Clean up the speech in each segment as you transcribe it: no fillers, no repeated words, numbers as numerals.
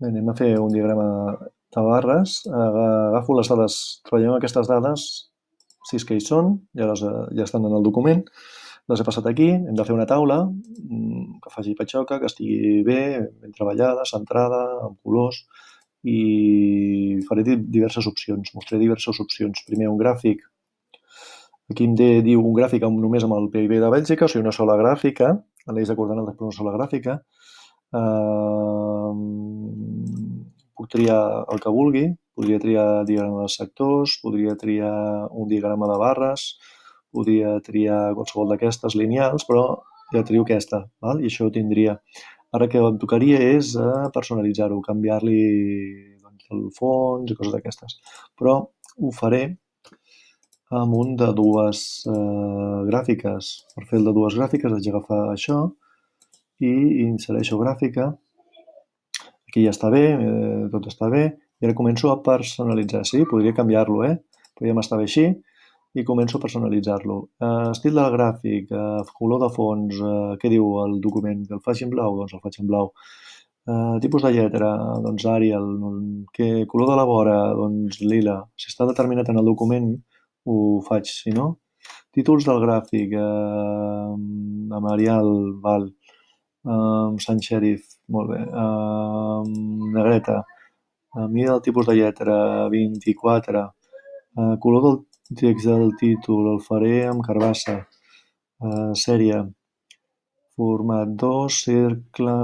Bé, anem a fer un diagrama de barres. Agafo les dades, treballem aquestes dades, 6 que hi són, ja estan en el document. Les he passat aquí, hem de fer una taula que faci patxoca, que estigui bé, ben treballada, centrada, amb colors, i faré diverses opcions, mostraré diverses opcions. Primer un gràfic, aquí em diu un gràfic només amb el PIB de Bèlgica, o sigui, una sola gràfica, l'eix de coordenades per una sola gràfica. Puc triar el que vulgui, podria triar diagrama de sectors, podria triar un diagrama de barres, podria triar qualsevol d'aquestes lineals, però ja trio aquesta, val? I això ho tindria. Ara que em tocaria és personalitzar-ho, canviar-li doncs, el fons i coses d'aquestes. Però ho faré amb un de dues gràfiques. Per fer el de dues gràfiques haig d'agafar això i insereixo gràfica. Aquí ja està bé, tot està bé, i ara començo a personalitzar. Sí, podria canviar-lo, però ja m'està bé així, i començo a personalitzar-lo. Estil del gràfic, color de fons, què diu el document? Que el faci en blau? Doncs el faig en blau. Tipus de lletra, doncs Arial. Color de la vora? Doncs lila. Si està determinat en el document, ho faig, si no. Títols del gràfic, amb Arial, val. Sant Xèrif, molt bé. Negreta, mida del tipus de lletra, 24. Color del text del títol, el faré amb carbassa. Sèrie, format 2, cercle,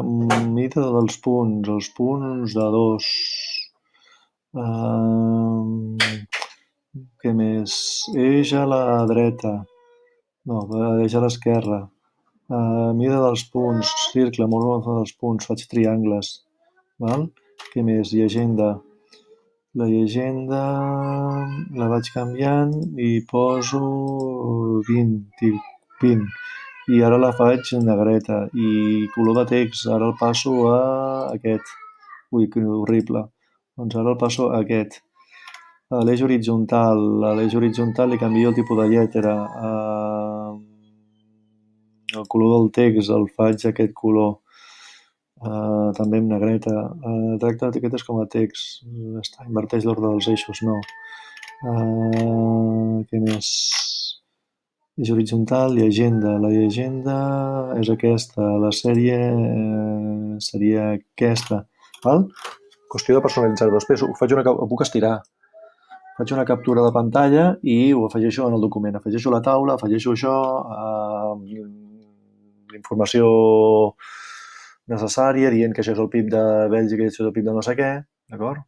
mida dels punts, els punts de 2. Què més? Eix a la dreta. No, eix a l'esquerra. Mida dels punts, cercle, molt dels punts, faig triangles. Val? Què més? Llegenda. La llegenda la vaig canviant i poso 20. I ara la faig negreta. I color de text, ara el passo a aquest. Ui, que horrible. Doncs ara el passo a aquest. A l'eix horitzontal li canvio el tipus de lletra. El color del text el faig aquest color. També amb negreta. Tracta etiquetes com a text. Inverteix l'ordre dels eixos, no. Què més? Eix horitzontal, llegenda. La llegenda és aquesta. La sèrie seria aquesta. Val? Qüestió de personalitzar-ho. Després ho puc estirar. Faig una captura de pantalla i ho afegeixo en el document. Afegeixo la taula, afegeixo això, informació necessària, dient que això és el PIB de Bèlgica i això és el PIB de no sé què, d'acord?